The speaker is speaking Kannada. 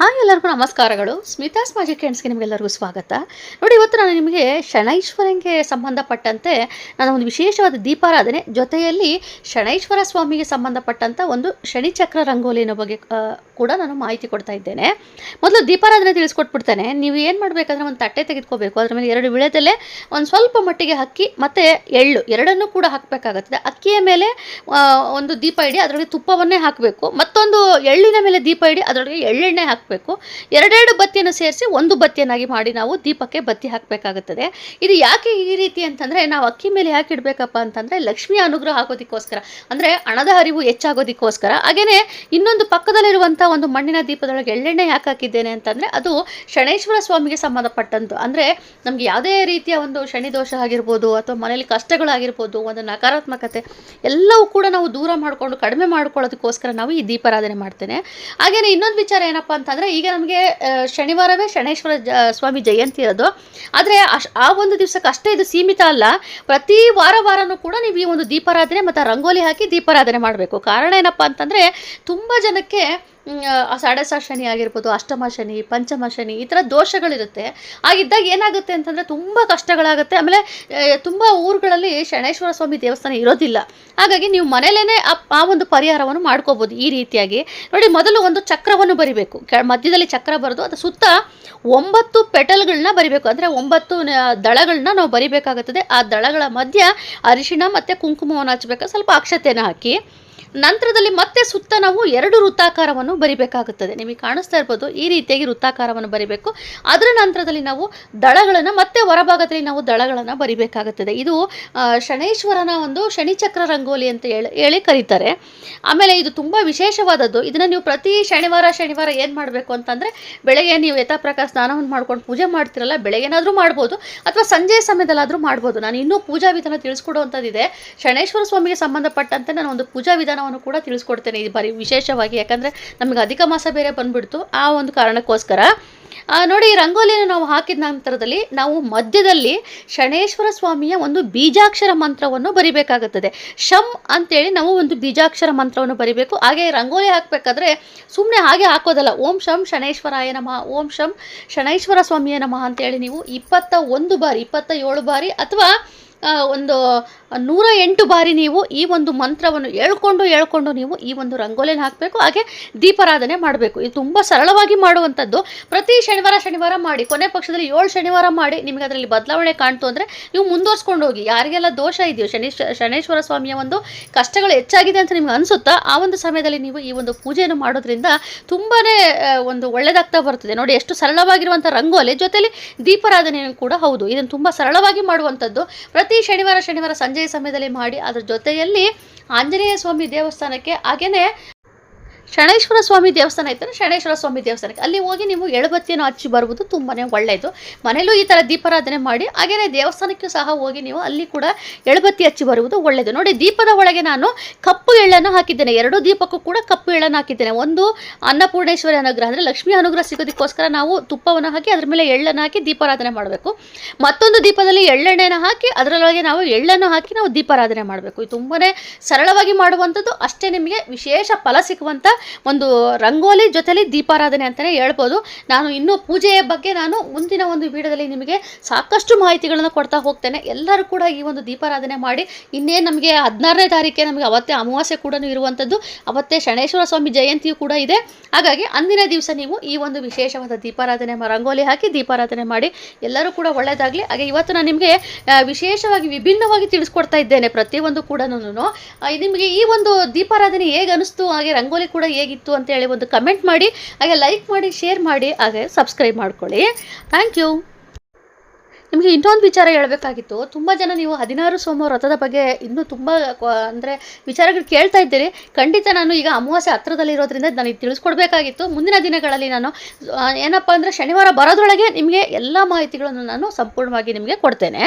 ಹಾಯ್ ಎಲ್ಲರಿಗೂ ನಮಸ್ಕಾರಗಳು. ಸ್ಮಿತಾಸ್ ಮ್ಯಾಜಿಕ್ ಹ್ಯಾಂಡ್ಸ್ಗೆ ನಿಮಗೆಲ್ಲರಿಗೂ ಸ್ವಾಗತ. ನೋಡಿ, ಇವತ್ತು ನಾನು ನಿಮಗೆ ಶನೈಶ್ವರನಿಗೆ ಸಂಬಂಧಪಟ್ಟಂತೆ ನಾನು ಒಂದು ವಿಶೇಷವಾದ ದೀಪಾರಾಧನೆ ಜೊತೆಯಲ್ಲಿ ಶನೈಶ್ವರ ಸ್ವಾಮಿಗೆ ಸಂಬಂಧಪಟ್ಟಂಥ ಒಂದು ಶನಿಚಕ್ರ ರಂಗೋಲಿನ ಬಗ್ಗೆ ಕೂಡ ನಾನು ಮಾಹಿತಿ ಕೊಡ್ತಾ ಇದ್ದೇನೆ. ಮೊದಲು ದೀಪಾರಾಧನೆ ತಿಳಿಸ್ಕೊಟ್ಬಿಡ್ತೇನೆ. ನೀವು ಏನು ಮಾಡಬೇಕಂದ್ರೆ ಒಂದು ತಟ್ಟೆ ತೆಗೆದುಕೋಬೇಕು. ಅದರ ಮೇಲೆ 2 ವಿಳೆದೆಲೆ, ಒಂದು ಸ್ವಲ್ಪ ಮಟ್ಟಿಗೆ ಅಕ್ಕಿ ಮತ್ತು ಎಳ್ಳು ಎರಡನ್ನೂ ಕೂಡ ಹಾಕಬೇಕಾಗುತ್ತದೆ. ಅಕ್ಕಿಯ ಮೇಲೆ ಒಂದು ದೀಪ ಇಡಿ, ಅದರೊಳಗೆ ತುಪ್ಪವನ್ನೇ ಹಾಕಬೇಕು. ಮತ್ತೊಂದು ಎಳ್ಳಿನ ಮೇಲೆ ದೀಪ ಇಡಿ, ಅದರೊಳಗೆ ಎಳ್ಳೆಣ್ಣೆ ಹಾಕಬೇಕು. ಎರಡೆರಡು ಬತ್ತಿಯನ್ನು ಸೇರಿಸಿ ಒಂದು ಬತ್ತಿಯನ್ನಾಗಿ ಮಾಡಿ ನಾವು ದೀಪಕ್ಕೆ ಬತ್ತಿ ಹಾಕಬೇಕಾಗುತ್ತದೆ. ಇದು ಯಾಕೆ ಈ ರೀತಿ ಅಂತಂದರೆ, ನಾವು ಅಕ್ಕಿ ಮೇಲೆ ಯಾಕೆ ಇಡಬೇಕಪ್ಪ ಅಂತಂದರೆ ಲಕ್ಷ್ಮಿಯ ಅನುಗ್ರಹ ಆಗೋದಕ್ಕೋಸ್ಕರ, ಅಂದರೆ ಹಣದ ಹರಿವು ಹೆಚ್ಚಾಗೋದಕ್ಕೋಸ್ಕರ. ಹಾಗೆಯೇ ಇನ್ನೊಂದು ಪಕ್ಕದಲ್ಲಿರುವಂಥ ಒಂದು ಮಣ್ಣಿನ ದೀಪದೊಳಗೆ ಎಳ್ಳೆಣ್ಣೆ ಯಾಕೆ ಹಾಕಿದ್ದೇನೆ ಅಂತಂದರೆ, ಅದು ಶನೈಶ್ವರ ಸ್ವಾಮಿಗೆ ಸಂಬಂಧಪಟ್ಟಂತು. ಅಂದರೆ ನಮಗೆ ಯಾವುದೇ ರೀತಿಯ ಒಂದು ಶನಿ ದೋಷ ಆಗಿರ್ಬೋದು, ಅಥವಾ ಮನೆಯಲ್ಲಿ ಕಷ್ಟಗಳಾಗಿರ್ಬೋದು, ಒಂದು ನಕಾರಾತ್ಮಕತೆ ಎಲ್ಲವೂ ಕೂಡ ನಾವು ದೂರ ಮಾಡಿಕೊಂಡು ಕಡಿಮೆ ಮಾಡ್ಕೊಳ್ಳೋದಕ್ಕೋಸ್ಕರ ನಾವು ಈ ದೀಪಾರಾಧನೆ ಮಾಡ್ತೇನೆ. ಹಾಗೆಯೇ ಇನ್ನೊಂದು ವಿಚಾರ ಏನಪ್ಪ ಅಂತಂದರೆ, ಈಗ ನಮಗೆ ಶನಿವಾರವೇ ಶನೈಶ್ವರ ಸ್ವಾಮಿ ಜಯಂತಿ ಇರೋದು. ಆದರೆ ಆ ಒಂದು ದಿವಸಕ್ಕೆ ಅಷ್ಟೇ ಇದು ಸೀಮಿತ ಅಲ್ಲ. ಪ್ರತಿ ವಾರನೂ ಕೂಡ ನೀವು ಈ ಒಂದು ದೀಪಾರಾಧನೆ ಮತ್ತು ರಂಗೋಲಿ ಹಾಕಿ ದೀಪಾರಾಧನೆ ಮಾಡಬೇಕು. ಕಾರಣ ಏನಪ್ಪ ಅಂತಂದರೆ, ತುಂಬ ಜನಕ್ಕೆ ಸಾಡೆಸ ಶನಿ ಆಗಿರ್ಬೋದು, ಅಷ್ಟಮ ಶನಿ, ಪಂಚಮ ಶನಿ, ಈ ಥರ ದೋಷಗಳಿರುತ್ತೆ. ಆಗಿದ್ದಾಗ ಏನಾಗುತ್ತೆ ಅಂತಂದರೆ ತುಂಬ ಕಷ್ಟಗಳಾಗುತ್ತೆ. ಆಮೇಲೆ ತುಂಬ ಊರುಗಳಲ್ಲಿ ಶನೈಶ್ವರ ಸ್ವಾಮಿ ದೇವಸ್ಥಾನ ಇರೋದಿಲ್ಲ. ಹಾಗಾಗಿ ನೀವು ಮನೇಲೇ ಆ ಒಂದು ಪರಿಹಾರವನ್ನು ಮಾಡ್ಕೋಬೋದು ಈ ರೀತಿಯಾಗಿ. ನೋಡಿ, ಮೊದಲು ಒಂದು ಚಕ್ರವನ್ನು ಬರಿಬೇಕು. ಮಧ್ಯದಲ್ಲಿ ಚಕ್ರ ಬರೆದು ಅದು ಸುತ್ತ 9 ಪೆಟಲ್ಗಳನ್ನ ಬರಿಬೇಕು. ಅಂದರೆ 9 ದಳಗಳನ್ನ ನಾವು ಬರಿಬೇಕಾಗುತ್ತದೆ. ಆ ದಳಗಳ ಮಧ್ಯ ಅರಿಶಿಣ ಮತ್ತು ಕುಂಕುಮವನ್ನು ಹಚ್ಚಬೇಕು, ಸ್ವಲ್ಪ ಅಕ್ಷತೆಯನ್ನು ಹಾಕಿ. ನಂತರದಲ್ಲಿ ಮತ್ತೆ ಸುತ್ತ ನಾವು 2 ವೃತ್ತಾಕಾರವನ್ನು ಬರಿಬೇಕಾಗುತ್ತದೆ. ನಿಮಗೆ ಕಾಣಿಸ್ತಾ ಇರ್ಬೋದು, ಈ ರೀತಿಯಾಗಿ ವೃತ್ತಾಕಾರವನ್ನು ಬರಿಬೇಕು. ಅದರ ನಂತರದಲ್ಲಿ ನಾವು ದಳಗಳನ್ನು ಮತ್ತೆ ಹೊರಭಾಗದಲ್ಲಿ ನಾವು ದಳಗಳನ್ನು ಬರಿಬೇಕಾಗುತ್ತದೆ. ಇದು ಶನೈಶ್ವರನ ಒಂದು ಶನಿಚಕ್ರ ರಂಗೋಲಿ ಅಂತ ಹೇಳಿ ಕರೀತಾರೆ. ಆಮೇಲೆ ಇದು ತುಂಬ ವಿಶೇಷವಾದದ್ದು. ಇದನ್ನು ನೀವು ಪ್ರತಿ ಶನಿವಾರ ಏನು ಮಾಡಬೇಕು ಅಂತಂದರೆ, ಬೆಳಗ್ಗೆ ನೀವು ಯಥಾ ಪ್ರಕಾರ ಸ್ನಾನವನ್ನು ಮಾಡ್ಕೊಂಡು ಪೂಜೆ ಮಾಡ್ತಿರಲ್ಲ, ಬೆಳಗ್ಗೆನಾದರೂ ಮಾಡ್ಬೋದು ಅಥವಾ ಸಂಜೆ ಸಮಯದಲ್ಲಾದರೂ ಮಾಡ್ಬೋದು. ನಾನು ಇನ್ನೂ ಪೂಜಾ ವಿಧಾನ ತಿಳಿಸ್ಕೊಡುವಂಥದ್ದಿದೆ. ಶನೈಶ್ವರ ಸ್ವಾಮಿಗೆ ಸಂಬಂಧಪಟ್ಟಂತೆ ನಾನು ಒಂದು ಪೂಜಾ ವಿಧಾನ ಕೂಡ ತಿಳಿಸ್ಕೊಡ್ತೇನೆ ಇದು ಬರೀ ವಿಶೇಷವಾಗಿ. ಯಾಕಂದರೆ ನಮಗೆ ಅಧಿಕ ಮಾಸ ಬೇರೆ ಬಂದ್ಬಿಡ್ತು, ಆ ಒಂದು ಕಾರಣಕ್ಕೋಸ್ಕರ. ನೋಡಿ, ಈ ರಂಗೋಲಿಯನ್ನು ನಾವು ಹಾಕಿದ ನಂತರದಲ್ಲಿ ನಾವು ಮಧ್ಯದಲ್ಲಿ ಶನೈಶ್ವರ ಸ್ವಾಮಿಯ ಒಂದು ಬೀಜಾಕ್ಷರ ಮಂತ್ರವನ್ನು ಬರಿಬೇಕಾಗುತ್ತದೆ. ಶಂ ಅಂತೇಳಿ ನಾವು ಒಂದು ಬೀಜಾಕ್ಷರ ಮಂತ್ರವನ್ನು ಬರಿಬೇಕು. ಹಾಗೆ ರಂಗೋಲಿ ಹಾಕಬೇಕಾದ್ರೆ ಸುಮ್ಮನೆ ಹಾಗೆ ಹಾಕೋದಲ್ಲ. ಓಂ ಶಂ ಶನೈಶ್ವರಾಯ ನಮಃ, ಓಂ ಶಂ ಶನೈಶ್ವರ ಸ್ವಾಮಿಯ ನಮಃ ಅಂತೇಳಿ ನೀವು 21 ಬಾರಿ, 27 ಬಾರಿ ಅಥವಾ ಒಂದು 108 ಬಾರಿ ನೀವು ಈ ಒಂದು ಮಂತ್ರವನ್ನು ಹೇಳ್ಕೊಂಡು ನೀವು ಈ ಒಂದು ರಂಗೋಲಿನ ಹಾಕಬೇಕು. ಹಾಗೆ ದೀಪಾರಾಧನೆ ಮಾಡಬೇಕು. ಇದು ತುಂಬ ಸರಳವಾಗಿ ಮಾಡುವಂಥದ್ದು. ಪ್ರತಿ ಶನಿವಾರ ಮಾಡಿ, ಕೊನೆ ಪಕ್ಷದಲ್ಲಿ 7 ಶನಿವಾರ ಮಾಡಿ. ನಿಮಗೆ ಅದರಲ್ಲಿ ಬದಲಾವಣೆ ಕಾಣ್ತು ಅಂದರೆ ನೀವು ಮುಂದುವರ್ಸ್ಕೊಂಡು ಹೋಗಿ. ಯಾರಿಗೆಲ್ಲ ದೋಷ ಇದೆಯೋ, ಶನೈಶ್ವರ ಸ್ವಾಮಿಯ ಒಂದು ಕಷ್ಟಗಳು ಹೆಚ್ಚಾಗಿದೆ ಅಂತ ನಿಮ್ಗೆ ಅನಿಸುತ್ತಾ, ಆ ಒಂದು ಸಮಯದಲ್ಲಿ ನೀವು ಈ ಒಂದು ಪೂಜೆಯನ್ನು ಮಾಡೋದ್ರಿಂದ ತುಂಬಾ ಒಂದು ಒಳ್ಳೆಯದಾಗ್ತಾ ಬರ್ತದೆ. ನೋಡಿ, ಎಷ್ಟು ಸರಳವಾಗಿರುವಂಥ ರಂಗೋಲಿ ಜೊತೆಲಿ ದೀಪಾರಾಧನೆಯೂ ಕೂಡ ಹೌದು. ಇದನ್ನು ತುಂಬ ಸರಳವಾಗಿ ಮಾಡುವಂಥದ್ದು. ಪ್ರತಿ ಶನಿವಾರ ಸಂಜೆ ಸಮಯದಲ್ಲಿ ಮಾಡಿ. ಅದರ ಜೊತೆಯಲ್ಲಿ ಆಂಜನೇಯ ಸ್ವಾಮಿ ದೇವಸ್ಥಾನಕ್ಕೆ, ಹಾಗೆಯೇ ಶನೈಶ್ವರ ಸ್ವಾಮಿ ದೇವಸ್ಥಾನ ಇದ್ದರೆ ಶನೈಶ್ವರ ಸ್ವಾಮಿ ದೇವಸ್ಥಾನಕ್ಕೆ ಅಲ್ಲಿ ಹೋಗಿ ನೀವು ಎಳಬತ್ತಿಯನ್ನು ಹಚ್ಚಿ ಬರುವುದು ತುಂಬಾ ಒಳ್ಳೆಯದು. ಮನೆಯಲ್ಲೂ ಈ ಥರ ದೀಪಾರಾಧನೆ ಮಾಡಿ. ಹಾಗೆಯೇ ದೇವಸ್ಥಾನಕ್ಕೂ ಸಹ ಹೋಗಿ ನೀವು ಅಲ್ಲಿ ಕೂಡ ಎಳಬತ್ತಿ ಹಚ್ಚಿ ಬರುವುದು ಒಳ್ಳೆಯದು. ನೋಡಿ, ದೀಪದ ಒಳಗೆ ನಾನು ಕಪ್ಪು ಎಳ್ಳನ್ನು ಹಾಕಿದ್ದೇನೆ. 2 ದೀಪಕ್ಕೂ ಕೂಡ ಕಪ್ಪು ಎಳ್ಳನ್ನು ಹಾಕಿದ್ದೇನೆ. ಒಂದು ಅನ್ನಪೂರ್ಣೇಶ್ವರಿ ಅನುಗ್ರಹ, ಅಂದರೆ ಲಕ್ಷ್ಮೀ ಅನುಗ್ರಹ ಸಿಗೋದಕ್ಕೋಸ್ಕರ ನಾವು ತುಪ್ಪವನ್ನು ಹಾಕಿ ಅದರ ಮೇಲೆ ಎಳ್ಳನ್ನು ಹಾಕಿ ದೀಪಾರಾಧನೆ ಮಾಡಬೇಕು. ಮತ್ತೊಂದು ದೀಪದಲ್ಲಿ ಎಳ್ಳೆಣ್ಣೆನ ಹಾಕಿ ಅದರೊಳಗೆ ನಾವು ಎಳ್ಳನ್ನು ಹಾಕಿ ನಾವು ದೀಪಾರಾಧನೆ ಮಾಡಬೇಕು. ಇದು ತುಂಬಾ ಸರಳವಾಗಿ ಮಾಡುವಂಥದ್ದು. ಅಷ್ಟೇ ನಿಮಗೆ ವಿಶೇಷ ಫಲ ಸಿಗುವಂಥ ಒಂದು ರಂಗೋಲಿ ಜೊತೆಲಿ ದೀಪಾರಾಧನೆ ಅಂತಲೇ ಹೇಳ್ಬೋದು. ನಾನು ಇನ್ನೂ ಪೂಜೆಯ ಬಗ್ಗೆ ನಾನು ಮುಂದಿನ ಒಂದು ವಿಡಿಯೋದಲ್ಲಿ ನಿಮಗೆ ಸಾಕಷ್ಟು ಮಾಹಿತಿಗಳನ್ನು ಕೊಡ್ತಾ ಹೋಗ್ತೇನೆ. ಎಲ್ಲರೂ ಕೂಡ ಈ ಒಂದು ದೀಪಾರಾಧನೆ ಮಾಡಿ. ಇನ್ನೇನು ನಮಗೆ 16ನೇ ತಾರೀಕೆ ನಮಗೆ ಅವತ್ತೇ ಅಮಾವಾಸ್ಯೆ ಕೂಡ ಇರುವಂಥದ್ದು, ಅವತ್ತೇ ಶನೈಶ್ವರ ಸ್ವಾಮಿ ಜಯಂತಿಯು ಕೂಡ ಇದೆ. ಹಾಗಾಗಿ ಅಂದಿನ ದಿವಸ ನೀವು ಈ ಒಂದು ವಿಶೇಷವಾದ ದೀಪಾರಾಧನೆ ರಂಗೋಲಿ ಹಾಕಿ ದೀಪಾರಾಧನೆ ಮಾಡಿ. ಎಲ್ಲರೂ ಕೂಡ ಒಳ್ಳೆಯದಾಗಲಿ. ಹಾಗೆ ಇವತ್ತು ನಾನು ನಿಮಗೆ ವಿಶೇಷವಾಗಿ ವಿಭಿನ್ನವಾಗಿ ತಿಳಿಸ್ಕೊಡ್ತಾ ಇದ್ದೇನೆ ಪ್ರತಿಯೊಂದು ಕೂಡ. ನಿಮಗೆ ಈ ಒಂದು ದೀಪಾರಾಧನೆ ಹೇಗೆ ಅನಿಸ್ತು, ಹಾಗೆ ರಂಗೋಲಿ ಕೂಡ ಹೇಗಿತ್ತು ಅಂತೇಳಿ ಒಂದು ಕಮೆಂಟ್ ಮಾಡಿ, ಹಾಗೆ ಲೈಕ್ ಮಾಡಿ, ಶೇರ್ ಮಾಡಿ, ಹಾಗೆ ಸಬ್ಸ್ಕ್ರೈಬ್ ಮಾಡ್ಕೊಳ್ಳಿ. Thank you. ನಿಮಗೆ ಇನ್ನೊಂದು ವಿಚಾರ ಹೇಳಬೇಕಾಗಿತ್ತು. ತುಂಬ ಜನ ನೀವು 16 ಸೋಮ ವ್ರತದ ಬಗ್ಗೆ ಇನ್ನೂ ತುಂಬ ಅಂದರೆ ವಿಚಾರಗಳು ಕೇಳ್ತಾ ಇದ್ದೀರಿ. ಖಂಡಿತ ನಾನು ಈಗ ಅಮಾವಾಸ್ಯೆ ಹತ್ರದಲ್ಲಿರೋದ್ರಿಂದ ನನಗೆ ತಿಳಿಸ್ಕೊಡ್ಬೇಕಾಗಿತ್ತು. ಮುಂದಿನ ದಿನಗಳಲ್ಲಿ ನಾನು ಏನಪ್ಪ ಅಂದರೆ ಶನಿವಾರ ಬರೋದ್ರೊಳಗೆ ನಿಮಗೆ ಎಲ್ಲ ಮಾಹಿತಿಗಳನ್ನು ನಾನು ಸಂಪೂರ್ಣವಾಗಿ ನಿಮಗೆ ಕೊಡ್ತೇನೆ.